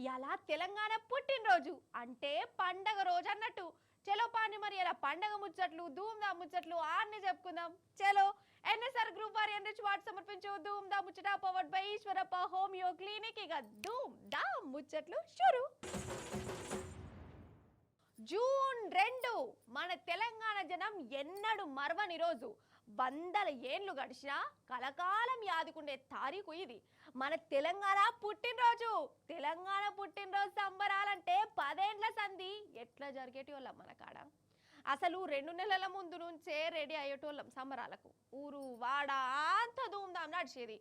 ఇయాల తెలంగాణ పుట్టినరోజు అంటే పండగ రోజు అన్నట్టు. చలో పాని మరి ఇలా పండగ ముచ్చట్లు ధూమ్ధామ్ ముచ్చట్లు ఆర్ని చెప్పుకుందాం. చలో ఎన్ఎస్ఆర్ గ్రూప్ వారి ఎన్రిచ్ వాట్ సమర్పించు ధూమ్ధామ్ ముచ్చట powered by Eeshwarappa homeo clinic. ఇక ధూమ్ధామ్ ముచ్చట్లు షురు. జూన్ 2 మన తెలంగాణ జనం ఎన్నడూ మరవని రోజు. 100 ఏళ్ళు గడిచినా కలకాలం యాదుకుండే తారీఖు ఇది. మన తెలంగాణ పుట్టినరోజు. తెలంగాణ పుట్టినరోజు సంబరాలంటే 10 ఏండ్ల సంధి ఎట్లా జరిగేటోళ్ళం మన కాడ. అసలు 2 నెలల ముందు నుంచే రెడీ అయ్యేటోళ్ళం సంబరాలకు. ఊరు వాడ అంత ధూమ్ధామ్ నడిచేది.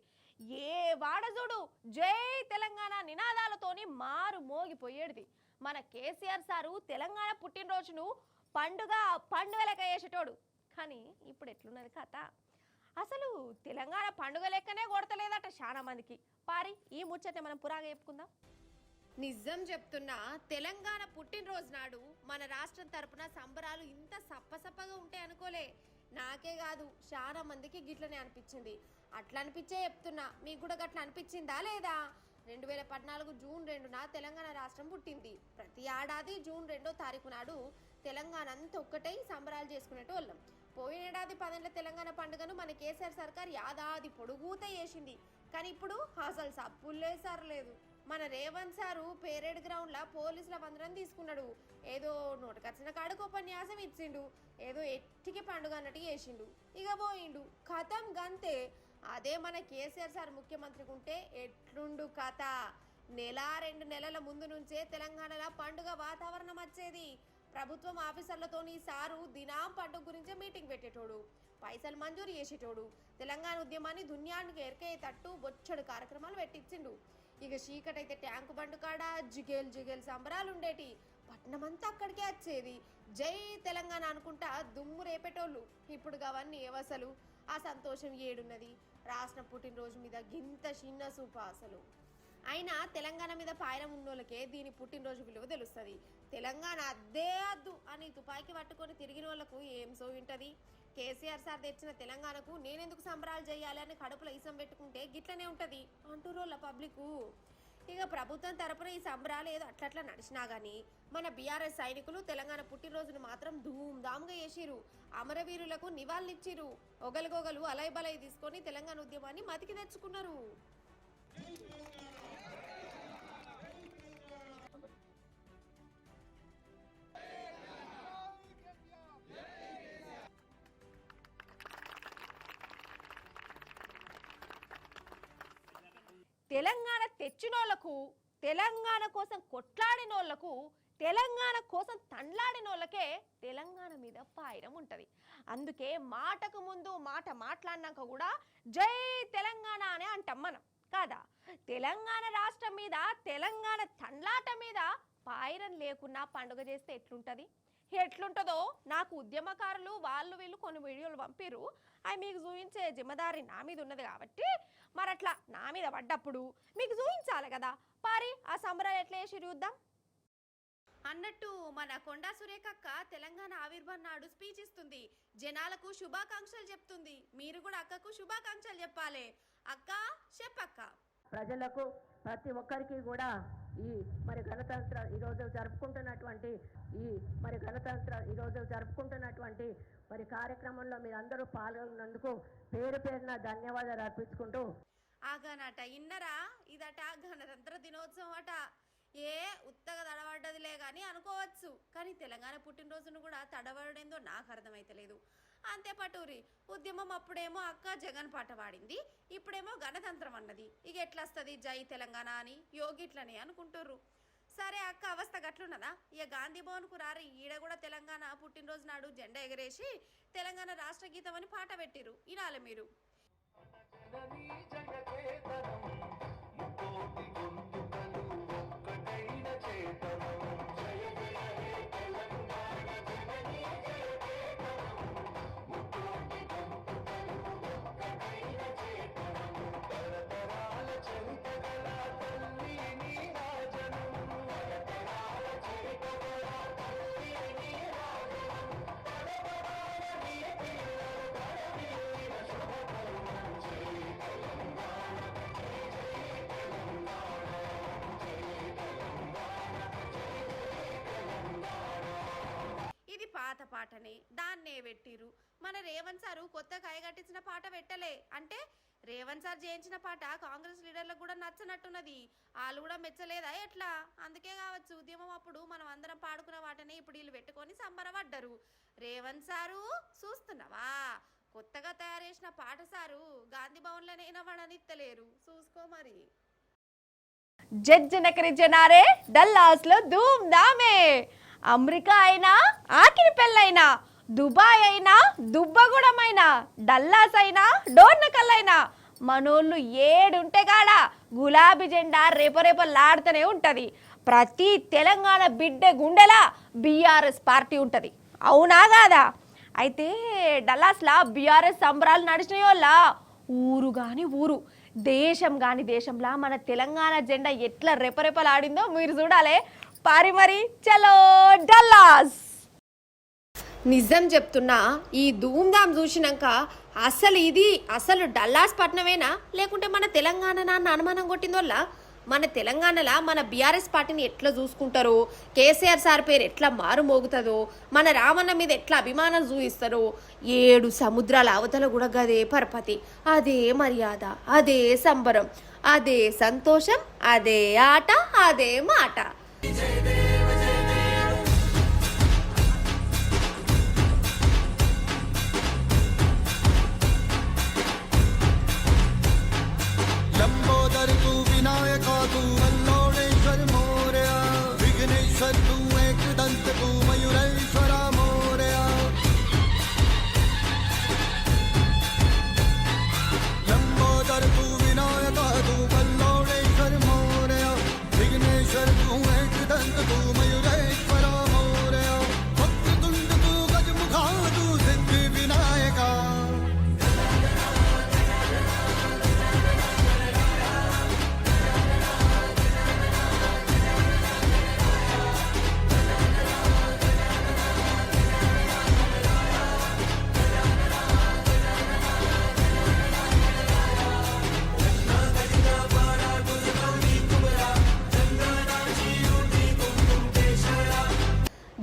ఏ వాడ చూడు జై తెలంగాణ నినాదాలతోని మారు మోగిపోయేది. మన కేసీఆర్ సారు తెలంగాణ పుట్టినరోజును పండుగ లెక్క చేసేటోడు. కానీ ఇప్పుడు ఎట్లున్నది కథ? అసలు తెలంగాణ పండుగ లెక్కనే కొడతలేదట చాలా మందికి. పారి ఈ ముచ్చట మనం పురాగా చెప్పుకుందాం. నిజం చెప్తున్నా, తెలంగాణ పుట్టినరోజు నాడు మన రాష్ట్రం తరపున సంబరాలు ఇంత సప్పసప్పగా ఉంటాయి అనుకోలే. నాకే కాదు చాలా మందికి గిట్లనే అనిపించింది. అట్లా అనిపించే చెప్తున్నా, మీకు కూడా గట్లా అనిపించిందా లేదా? 2014 జూన్ 2న తెలంగాణ రాష్ట్రం పుట్టింది. ప్రతి ఏడాది జూన్ 2వ తారీఖు నాడు తెలంగాణ అంతా ఒక్కటై సంబరాలు చేసుకునేటోళ్ళం. పోయిన ఏడాది 10 ఏళ్ల తెలంగాణ పండుగను మన కేసీఆర్ సర్కార్ యాదాది పొడుగుతా చేసింది. కానీ ఇప్పుడు అసలు సప్పులే సరలేదు. మన రేవంత్ సారు పేరేడ్ గ్రౌండ్లో పోలీసుల వందనం తీసుకున్నాడు. ఏదో నోటికొచ్చిన కాడుకు ఉపన్యాసం ఇచ్చిండు. ఏదో ఎట్టికి పండుగ అన్నట్టు చేసిండు. ఇక పోయిండు కథం గంతే. అదే మన కేసీఆర్ సార్ ముఖ్యమంత్రికి ఉంటే ఎట్లుండు కథ. 1-2 నెలల ముందు నుంచే తెలంగాణలో పండుగ వాతావరణం వచ్చేది. ప్రభుత్వం ఆఫీసర్లతోని సారు దినాం పండుగ గురించే మీటింగ్ పెట్టేటోడు, పైసలు మంజూరు చేసేటోడు. తెలంగాణ ఉద్యమాన్ని దునియానికి ఎరకేటట్టు బొచ్చడు కార్యక్రమాలు పెట్టించిండు. ఇక చీకటైతే ట్యాంకు బండు కాడ జిగేల్ సంబరాలు ఉండేటి. పట్నమంతా అక్కడికే వచ్చేది. జై తెలంగాణ అనుకుంటా దుమ్ము రేపేటోళ్ళు. ఇప్పుడు అవన్నీ ఏవసలు? ఆ సంతోషం ఏడున్నది? రాష్ట్రం పుట్టినరోజు మీద గింత చిన్న సూప అసలు. అయినా తెలంగాణ మీద పాయనం ఉన్నోళ్ళకే దీని పుట్టినరోజు విలువ తెలుస్తుంది. తెలంగాణ అద్దే అద్దు అని తుపాకీ పట్టుకొని తిరిగిన వాళ్ళకు ఏం సోయింటది? కేసీఆర్ సార్ తెచ్చిన తెలంగాణకు నేనెందుకు సంబరాలు చేయాలి అని కడుపులో ఇసం పెట్టుకుంటే గిట్లనే ఉంటుంది అంటురోళ్ళ పబ్లిక్. ఇక ప్రభుత్వం తరపున ఈ సంబరాలు ఏదో అట్లట్లా నడిచినా గానీ మన బీఆర్ఎస్ సైనికులు తెలంగాణ పుట్టినరోజును మాత్రం ధూమ్ధామ్గా చేసిరు. అమరవీరులకు నివాళులిచ్చిరు. ఒగలుగొగలు అలై తీసుకొని తెలంగాణ ఉద్యమాన్ని మతికి తెచ్చుకున్నారు. తెలంగాణ తెచ్చినోళ్లకు, తెలంగాణ కోసం కొట్లాడినోళ్లకు, తెలంగాణ కోసం తండ్లాడినోళ్ళకే తెలంగాణ మీద పాయిరం ఉంటుంది. అందుకే మాటకు ముందు మాట మాట్లాడినాక కూడా జై తెలంగాణ అనే అంటాం మనం కాదా? తెలంగాణ రాష్ట్రం మీద, తెలంగాణ తండ్లాట మీద పాయిరం లేకున్నా పండుగ చేస్తే ఎట్లుంటుందో నాకు ఉద్యమకారులు వాళ్ళు వీళ్ళు కొన్ని వీడియోలు పంపిరు. అవి మీకు చూపించే జిమ్మదారి నా మీద ఉన్నది కాబట్టి మరి అట్లా నా మీద పడ్డప్పుడు మీకు చూపించాలి కదా. పారి ఆ సంబరాలు ఎట్లా చేసి చూద్దాం అన్నట్టు మన కొండా సురేఖక్క తెలంగాణ ఆవిర్భావం నాడు స్పీచ్ ఇస్తుంది. జనాలకు శుభాకాంక్షలు చెప్తుంది. మీరు కూడా అక్కకు శుభాకాంక్షలు చెప్పాలి. అక్క చెప్పక్క. ప్రజలకు ప్రతి ఒక్కరికి కూడా ఈ మరి గణతంత్ర ఈరోజు జరుపుకుంటున్నటువంటి మరి కార్యక్రమంలో మీరు అందరూ పాల్గొన్నందుకు పేరున ధన్యవాదాలు అర్పించుకుంటూ. ఆగానట ఇన్నరా, ఇదట గణతంత్ర దినోత్సవం అట. ఉత్తగా తడబడ్డదిలే కానీ అనుకోవచ్చు. కానీ తెలంగాణ పుట్టినరోజును కూడా తడబడేందో నాకు అర్థమైతలేదు. అంతే పటూరి ఉద్యమం అప్పుడేమో అక్క జగన్ పాట పాడింది, ఇప్పుడేమో గణతంత్రం అన్నది. ఇక ఎట్లా వస్తుంది జై తెలంగాణ అని? యోగిట్లనే అనుకుంటుర్రు. సరే అక్క అవస్థ గట్లున్నదా? ఇక గాంధీ భవన్కు రారి, ఈడ కూడా తెలంగాణ పుట్టినరోజు నాడు జెండా ఎగరేసి తెలంగాణ రాష్ట్ర గీతం అని పాట పెట్టిరు. వినాలి మీరు. పాత పాటనే దాన్నే పెట్టిరు. మన రేవంత్ సారు కొత్త కైగట్టించిన పాట పెట్టలే అంటే రేవంత్ సార్ చేయించిన పాట కాంగ్రెస్ లీడర్లకు కూడా నచ్చనట్టున్నది. వాళ్ళు కూడా మెచ్చలేదా ఎట్లా? అందుకే కావచ్చు ఉద్యమం అప్పుడు మనం అందరం పాడుకున్న వాటనే ఇప్పుడు వీళ్ళు పెట్టుకొని సంబరపడ్డరు. రేవంత్ సారు చూస్తున్నావా, కొత్తగా తయారు చేసిన పాట సారు గాంధీ భవన్లోనే వినవడనిత్తలేరు, చూసుకో మరి. జడ్జి నకరి జనారే డల్లాస్ లో ధూమ్ ధామే. అమెరికా అయినా ఆకిరి పెళ్ళైనా, దుబాయ్ అయినా దుబ్బగూడమైనా, డల్లాస్ అయినా డోర్నకల్లైనా మనోళ్ళు ఏడుంటే కాడ గులాబీ జెండా రేపరేపలాడుతూనే ఉంటుంది. ప్రతి తెలంగాణ బిడ్డ గుండెలా బీఆర్ఎస్ పార్టీ ఉంటుంది, అవునా కాదా? అయితే డల్లాస్లా బీఆర్ఎస్ సంబరాలు నడిచినాయోళ్ళ ఊరు కానీ ఊరు, దేశం కానీ దేశంలా మన తెలంగాణ జెండా ఎట్లా రెపరెపలాడిందో మీరు చూడాలి. మరి చలో డల్లాస్. నిజం చెప్తున్నా, ఈ ధూమ్ధామ్ చూసినాక అసలు డల్లాస్ పట్నమేనా లేకుంటే మన తెలంగాణ నాన్న అనుమానం కొట్టిందోళ్ళ. మన తెలంగాణలో మన బీఆర్ఎస్ పార్టీని ఎట్లా చూసుకుంటారో, కేసీఆర్ సార్ పేరు ఎట్లా మారుమోగుతుందో, మన రామన్న మీద ఎట్లా అభిమానం చూపిస్తారో, 7 సముద్రాల అవతల కూడా గదే పరపతి, అదే మర్యాద, అదే సంబరం, అదే సంతోషం, అదే ఆట, అదే మాట.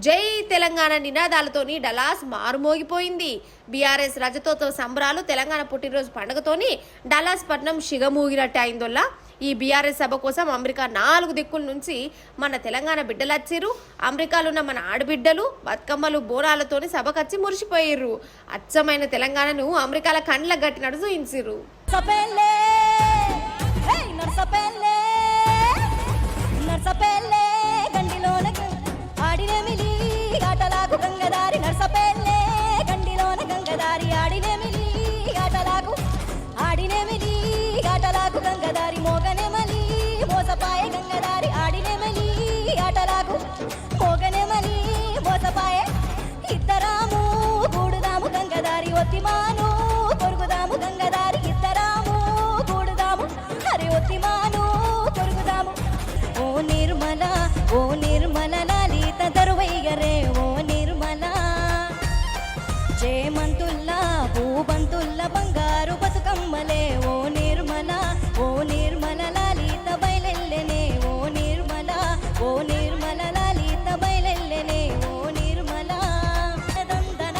జై తెలంగాణ నినాదాలతోని డల్లాస్ మారుమోగిపోయింది. బీఆర్ఎస్ రజతోత్సవ సంబరాలు, తెలంగాణ పుట్టినరోజు పండుగతోని డల్లాస్ పట్నం షిగమూగినట్టు అయిందోల్లా. ఈ బీఆర్ఎస్ సభ కోసం అమెరికా 4 దిక్కుల నుంచి మన తెలంగాణ బిడ్డలు వచ్చిర్రు. అమెరికాలో ఉన్న మన ఆడబిడ్డలు బతుకమ్మలు బోనాలతోని సభకచ్చి మురిసిపోయిర్రు. అచ్చమైన తెలంగాణను అమెరికాల కండ్లకు గట్టినట్టు చూయించిర్రు. ఇద్దరాము కూడుదాము గంగదారి, ఒత్తిమాను కొరుగుదాము గంగదారి, ఇద్దరాము కూడుదాము హరి ఒత్తిమాను కొరుగుదాము. ఓ నిర్మల లలిత దరువైగరే, ఓ నిర్మల చేమంతుల్లా పూబంతుల్ల బంగారు బతుకమ్మలే, ఓ నిర్మల లలిత బయలెల్లెనే, ఓ నిర్మల లలిత బయలెల్లెనే, ఓ నిర్మల దందన.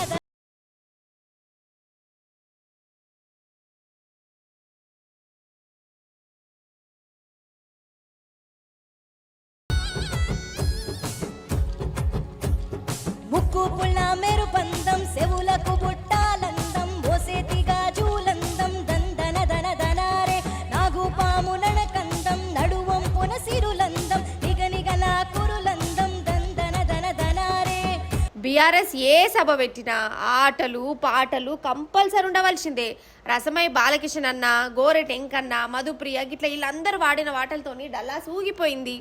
ముక్కు పుల్ల మెరుపందం, సెవులకు బుట్టాలందం, ఓసేతిగా జూలందం, దందన దన దనారే నాగు పాము నడకందం, నడువంపున సిరులందం, నిగనిగల కురులందం, దందన దన దనారే. బీఆర్ఎస్ ఏ సభ పెట్టినా ఆటలు పాటలు కంపల్సరీ ఉండవలసిందే. రసమై బాలకిషన్ అన్న, గోరె టెంకన్న, మధుప్రియ గిట్ల వీళ్ళందరూ వాడిన వాటలతోని డల్లాస్ ఊగిపోయింది.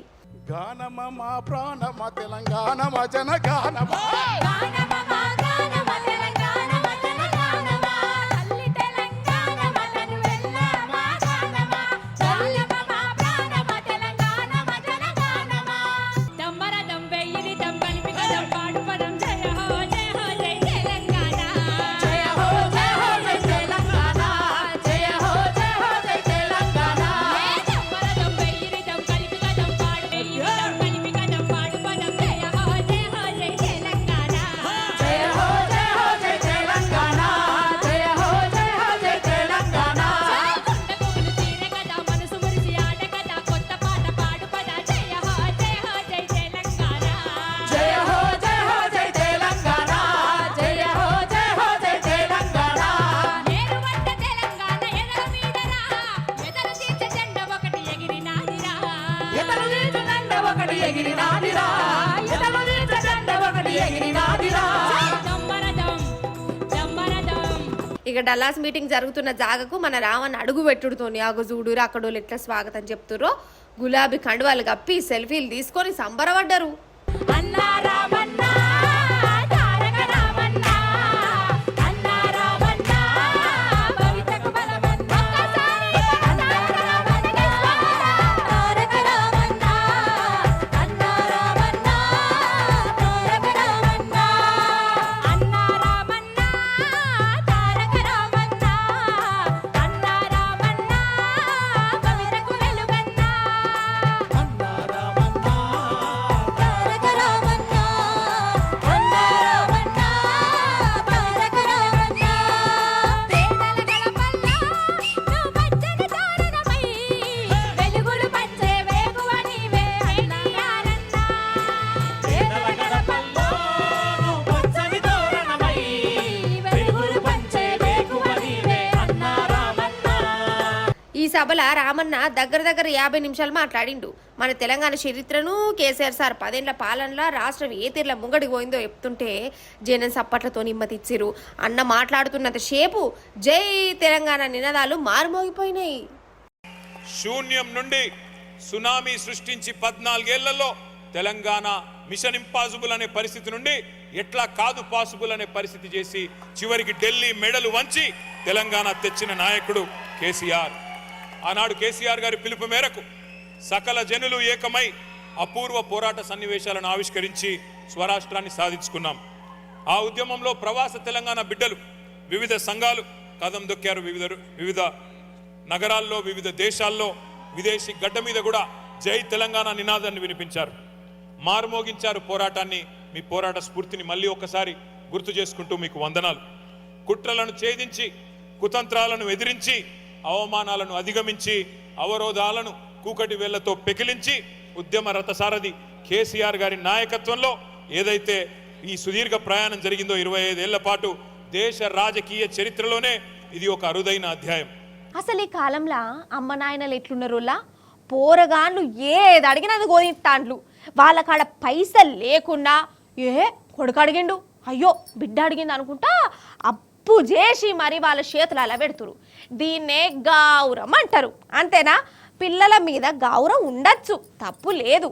గానమ మా ప్రాణమ తెలంగాణ జన గానమ ఇక డల్లాస్ మీటింగ్ జరుగుతున్న జాగకు మన రావణ్ అడుగు పెట్టుడుతోని ఆగ చూడురు అక్కడోళ్ళు ఎట్లా స్వాగతం చెప్తుర్రో గులాబీ కండువాలు కప్పి సెల్ఫీలు తీసుకొని సంబరపడ్డారు. ఈ సభల రామన్న దగ్గర 50 నిమిషాలు మాట్లాడిండు. మన తెలంగాణ చరిత్రను కేసీఆర్ సార్ 10 ఏళ్ల పాలనలో రాష్ట్రం ఏ తీర్ల ముంగడికి పోయిందో చెప్తుంటే జనం సప్పట్లతో నిమ్మతిచ్చిరు. అన్న మాట్లాడుతున్నంత సేపు జై తెలంగాణ నినాదాలు మారుమోగిపోయినాయి. శూన్యం నుండి సునామీ సృష్టించి 14 ఏళ్లలో తెలంగాణ మిషన్ ఇంపాసిబుల్ అనే పరిస్థితి నుండి ఎట్లా కాదు పాసిబుల్ అనే పరిస్థితి చేసి చివరికి ఢిల్లీ మెడలు వంచి తెలంగాణ తెచ్చిన నాయకుడు కేసీఆర్. ఆనాడు కేసీఆర్ గారి పిలుపు మేరకు సకల జనులు ఏకమై అపూర్వ పోరాట సన్నివేశాలను ఆవిష్కరించి స్వరాష్ట్రాన్ని సాధించుకున్నాం. ఆ ఉద్యమంలో ప్రవాస తెలంగాణ బిడ్డలు వివిధ సంఘాలు కదం దొక్కారు. వివిధ నగరాల్లో, వివిధ దేశాల్లో, విదేశీ గడ్డ మీద కూడా జై తెలంగాణ నినాదాన్ని వినిపించారు, మారుమోగించారు పోరాటాన్ని. మీ పోరాట స్ఫూర్తిని మళ్ళీ ఒకసారి గుర్తు చేసుకుంటూ మీకు వందనాలు. కుట్రలను ఛేదించి, కుతంత్రాలను ఎదిరించి, అవమానాలను అధిగమించి, అవరోధాలను కూకటి వేళ్లతో పెకిలించి ఉద్యమ రథసారథి కేసీఆర్ గారి నాయకత్వంలో ఏదైతే ఈ సుదీర్ఘ ప్రయాణం జరిగిందో 25 ఏళ్ల పాటు దేశ రాజకీయ చరిత్రలోనే ఇది ఒక అరుదైన అధ్యాయం. అసలు ఈ కాలంలో అమ్మ నాయనలు ఎట్లున్నారులా, పోరగాన్లు ఏది అడిగినా అది గోదిస్తాండ్లు. వాళ్ళ కాడ పైసలు లేకుండా కొడుకు అడిగిండు, అయ్యో బిడ్డ అడిగింది అనుకుంటా అప్పు చేసి మరి వాళ్ళ చేతులు అలా పెడుతురు. దీన్నే గౌరవం అంటారు. అంతేనా? పిల్లల మీద గౌరవం ఉండొచ్చు, తప్పు లేదు.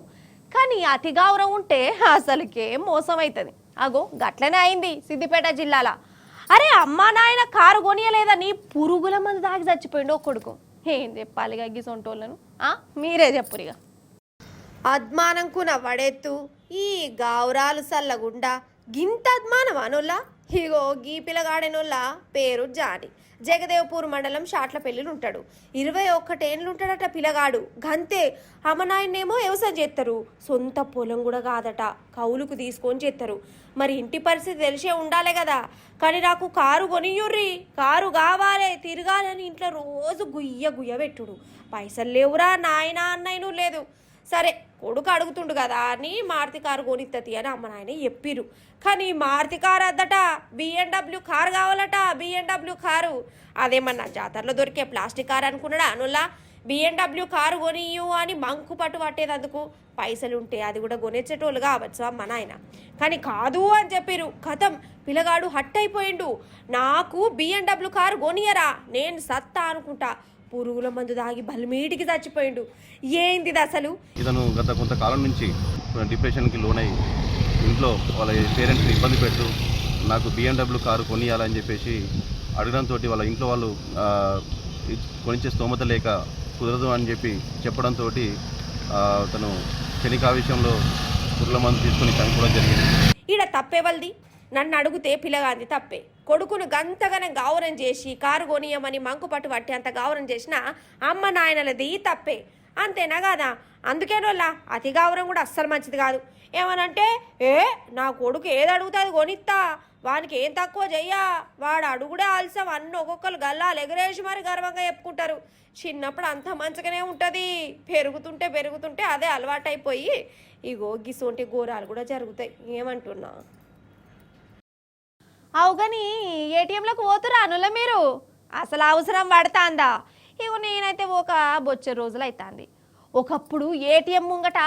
కానీ అతి గౌరవం ఉంటే అసలుకే మోసం అవుతుంది. అగో గట్లనే అయింది సిద్దిపేట జిల్లాలో. అరే అమ్మా నాయన కారు కొనియలేదని పురుగుల మంది దాగి చచ్చిపోయిండు ఓ కొడుకు. ఏం చెప్పాలి గగ్గి సొంటోళ్ళను, మీరే చెప్పురిగా. అద్మానంకు నవ్వడెత్తు ఈ గౌరాలు సల్లగుండా గింత అద్మానం అనుల్లా. ఇగో గీ పిల్లగాడెనుల్లా పేరు జాని. జగదేవ్పూర్ మండలం షాట్లపల్లిలో ఉంటాడు. 21 ఏళ్ళు ఉంటాడట పిల్లగాడు. గంతే. అమ్మనాయనేమో వ్యవసాయం చేస్తారు, సొంత పొలం కూడా కాదట, కౌలుకు తీసుకొని చేస్తారు. మరి ఇంటి పరిస్థితి తెలిసే ఉండాలి కదా. కానీ నాకు కారు కొనియుర్రి, కారు కావాలి, తిరగాలని ఇంట్లో రోజు గుయ్య పెట్టుడు. పైసలు లేవురా నాయన అన్నయ్యను లేదు. సరే కొడుకు అడుగుతుండు కదా అని మారుతి కారు కొనిత్తది అని అమ్మ నాయన చెప్పిరు. కానీ మారుతి కారు అద్దట, BMW కారు కావాలట. BMW కారు అదేమన్నా జాతరలో దొరికే ప్లాస్టిక్ కారు అనుకున్నాడా అనుల్లా. BMW కారు కొనియు అని మంకు పట్టు పట్టేదందుకు పైసలు ఉంటే అది కూడా కొనేచ్చేటోళ్ళు కావచ్చు అమ్మ నాయన. కానీ కాదు అని చెప్పిరు. కథం పిల్లగాడు హట్ అయిపోయిండు. నాకు BMW కారు కొనియరా, నేను సత్తా అనుకుంటా పురుగుల మందు దాగి బలిమీటికి చచ్చిపోయిండు. ఏంది అసలు? ఇతను గత కొంతకాలం నుంచి డిప్రెషన్కి లోనై ఇంట్లో వాళ్ళ పేరెంట్స్ని ఇబ్బంది పెడుతూ నాకు BMW కారు కొనియాలని చెప్పేసి అడగడంతో వాళ్ళ ఇంట్లో వాళ్ళు కొనిచ్చే స్తోమత లేక కుదరదు అని చెప్పి చెప్పడంతో తను క్షణికా విషయంలో పురుగుల మందు తీసుకొని చనిపోవడం జరిగింది. ఈడ తప్పేవల్ది? నన్ను అడిగితే పిల్లగాంది తప్పే. కొడుకును గంతగానే గౌరవం చేసి కారు కొనియమని మంకు పట్టు పట్టి అంత గౌరవం చేసిన అమ్మ నాయనలది తప్పే. అంతేనా కాదా? అందుకేనోళ్ళ అతి గౌరవం కూడా అస్సలు మంచిది కాదు. ఏమనంటే నా కొడుకు ఏది అడుగుతా అది కొనిస్తా, వానికి ఏం తక్కువ చెయ్యా, వాడు అడుగుడే ఆలస్యం అన్న ఒక్కొక్కరు గల్లాలు ఎగరేసి మరి గర్వంగా చెప్పుకుంటారు. చిన్నప్పుడు అంత మంచిగానే ఉంటుంది, పెరుగుతుంటే అదే అలవాటైపోయి ఇగో గిసోంటి ఘోరాలు కూడా జరుగుతాయి. ఏమంటున్నా? అవు కానీ ఏటీఎంలకు పోతురా అనుల మీరు? అసలు అవసరం పడుతుందా? ఇగో నేనైతే ఒక బొచ్చే రోజులు అవుతుంది. ఒకప్పుడు ఏటీఎం ముంగట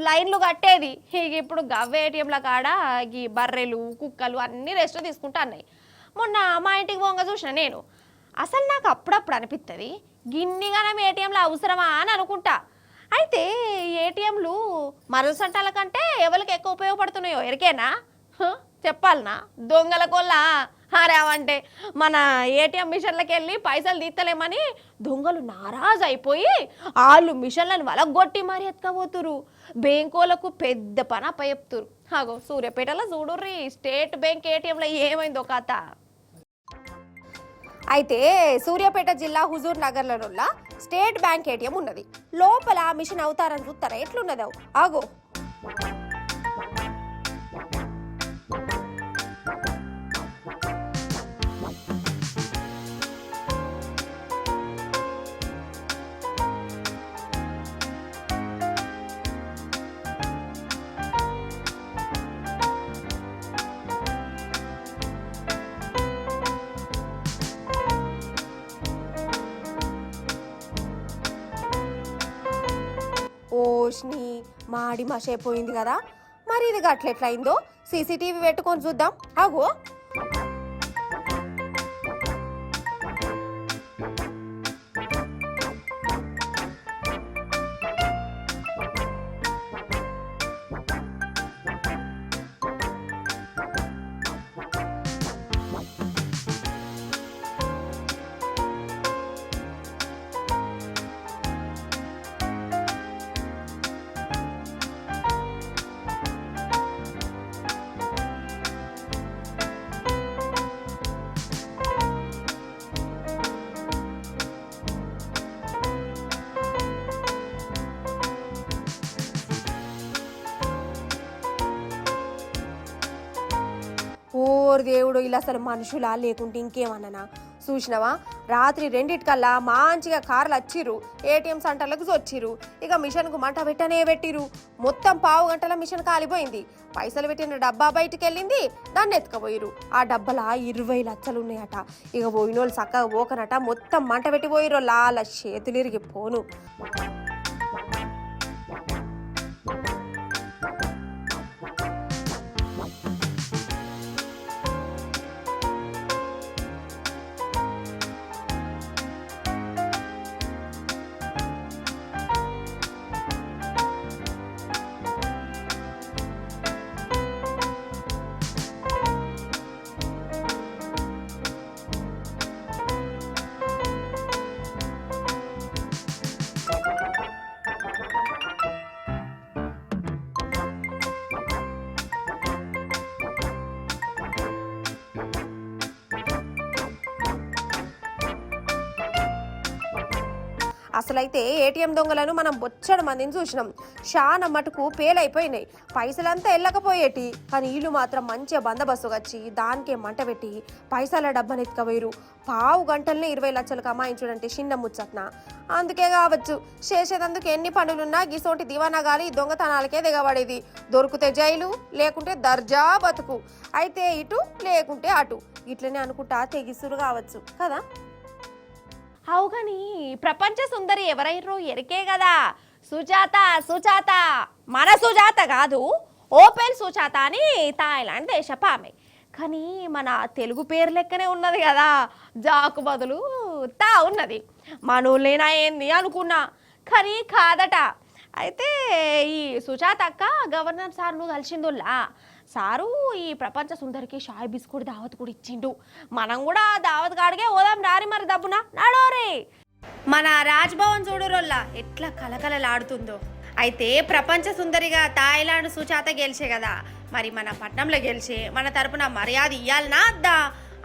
లైన్లు కట్టేది. ఇక ఇప్పుడు గవ్వ ఏటీఎంల కాడ ఈ బర్రెలు కుక్కలు అన్నీ రెస్ట్ తీసుకుంటా అన్నాయి. మొన్న మా ఇంటికి పోంగ చూసిన నేను. అసలు నాకు అప్పుడప్పుడు అనిపిస్తుంది గిన్నిగానం ఏటీఎంలు అవసరమా అని అనుకుంటా. అయితే ఏటీఎంలు మరుసంటాల కంటే ఎవరికి ఎక్కువ ఉపయోగపడుతున్నాయో ఎరికేనా? చెప్పాలనా? దొంగల కొల్ల అరేవంటే మన ఏటీఎం మిషన్లకు వెళ్ళి పైసలు తీస్తలేమని దొంగలు నారాజు అయిపోయి వాళ్ళు మిషన్లను వలగొట్టి మరి ఎత్తుకపోతురు. బ్యాంకులకు పెద్ద పని అప్పచెప్తురు. అగో సూర్యాపేటలో చూడుర్రి స్టేట్ బ్యాంక్ ఏటీఎంలో ఏమైందో కథ. అయితే సూర్యాపేట జిల్లా హుజూర్ నగర్లలో స్టేట్ బ్యాంక్ ఏటీఎం ఉన్నది. లోపల మిషన్ అవుతారని చూస్తారా ఎట్లున్నదో ఆగో. ఓష్ని మాడి మషైపోయింది కదా, మరి ఇది గట్లెట్లయిందో సీసీటీవీ పెట్టుకొని చూద్దాం ఆగో. ఓర్ దేవుడు, ఇలా అసలు మనుషులా లేకుంటే ఇంకేమన్నానా? చూసినవా, రాత్రి 2:00కల్లా మంచిగా కార్లు వచ్చిర్రు, ఏటీఎం సెంటర్లకు వచ్చిర్రు. ఇక మిషన్కు మంట పెట్టిరు. మొత్తం పావు గంటల మిషన్ కాలిపోయింది. పైసలు పెట్టిన డబ్బా బయటికి వెళ్ళింది, దాన్ని ఎత్తుకపోయిరు. ఆ డబ్బాల 20 లక్షలు ఉన్నాయట. ఇక పోయినోళ్ళు చక్కగా పోకనట, మొత్తం మంట పెట్టిపోయిరు. లాల చేతులిరిగి పోను. అసలైతే ఏటీఎం దొంగలను మనం బొచ్చడు మందిని చూసినాం. చాలా మటుకు పేలైపోయినాయి, పైసలంతా వెళ్ళకపోయేటి. కానీ వీళ్ళు మాత్రం మంచిగా బందోబస్తు వచ్చి దానికే మంట పెట్టి పైసల డబ్బని ఎత్తుకపోయారు. పావు గంటలనే 20 లక్షలు కమాయించుడంటే చిన్న ముచ్చట్న. అందుకే కావచ్చు చేసేదందుకు ఎన్ని పనులున్నా గిసోటి దివానగాలి దొంగతనాలకే దిగబడేది. దొరికితే జైలు, లేకుంటే దర్జా బతుకు. అయితే ఇటు లేకుంటే అటు, ఇట్లనే అనుకుంటా తెగిసురు కావచ్చు కదా. అవుగాని ప్రపంచ సుందరి ఎవరైర్రో ఎరికే కదా, సుజాత. మన సుజాత కాదు, ఓపెల్ సుజాత అని థాయిలాండ్ దేశపు ఆమె. కానీ మన తెలుగు పేరు లెక్కనే ఉన్నది కదా, జాకు బదులు తా ఉన్నది. మనోళ్ళేనా ఏంది అనుకున్నా, కానీ కాదట. అయితే ఈ సుజాత అక్క గవర్నర్ సార్ను కలిసిందుల్లా. సారు ఈ ప్రపంచ సుందరికి షాయ్ బిస్కుట్ దావత్ కూడా ఇచ్చిండు. మనం కూడా దావత్ కాడికే పోదాం రారి మరి దబ్బున నడోరే. మన రాజ్భవన్ చూడురోల్లా ఎట్లా కలకలలాడుతుందో. అయితే ప్రపంచ సుందరిగా థాయిలాండ్ సుజాత గెలిచే కదా, మరి మన పట్నంలో గెలిచే మన తరపున మర్యాద ఇయ్యాలనా అద్దా?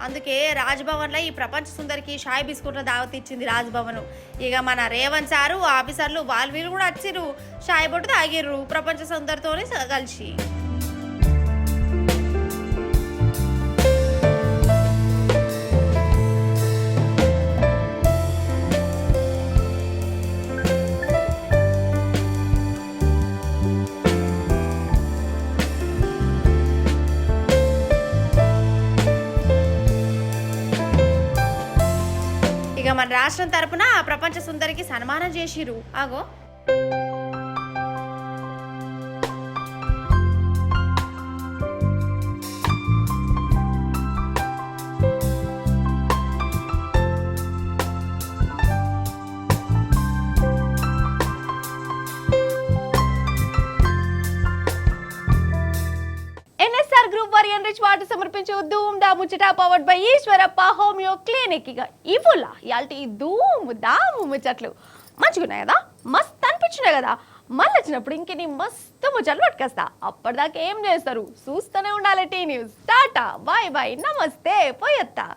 అందుకే రాజ్భవన్లో ఈ ప్రపంచ సుందరికి షాయ్ బిస్కుట్ల దావత్ ఇచ్చింది రాజ్భవన్. ఇక మన రేవంత్ సారు ఆఫీసర్లు వీళ్ళు కూడా వచ్చిర్రు, షాయ్ బొట్టు తాగిర్రు ప్రపంచ సుందరితోనే కలిసి. మన రాష్ట్రం తరపున ప్రపంచ సుందరికి సన్మానం చేసిరు. ఆగో ఎన్ఎస్ఆర్ గ్రూప్ వారి ఎన్రిచ్ వాటర్ సమర్పించే ధూమ్ దా ముచ్చట powered by Eeshwarappa homeo clinic. ఇక ఇవులా ఇయాల్టి ధూమ్ దాము ముచ్చట్లు మంచిగున్నాయి కదా, మస్త్ అనిపించినాయి కదా. మళ్ళీ వచ్చినప్పుడు ఇంకెన్ని మస్తు ముచ్చట్లు పట్టుకొస్తా. అప్పటిదాకా ఏం చేస్తారు, చూస్తూనే ఉండాలి T News. Tata, bye bye, నమస్తే, పోయొత్తా.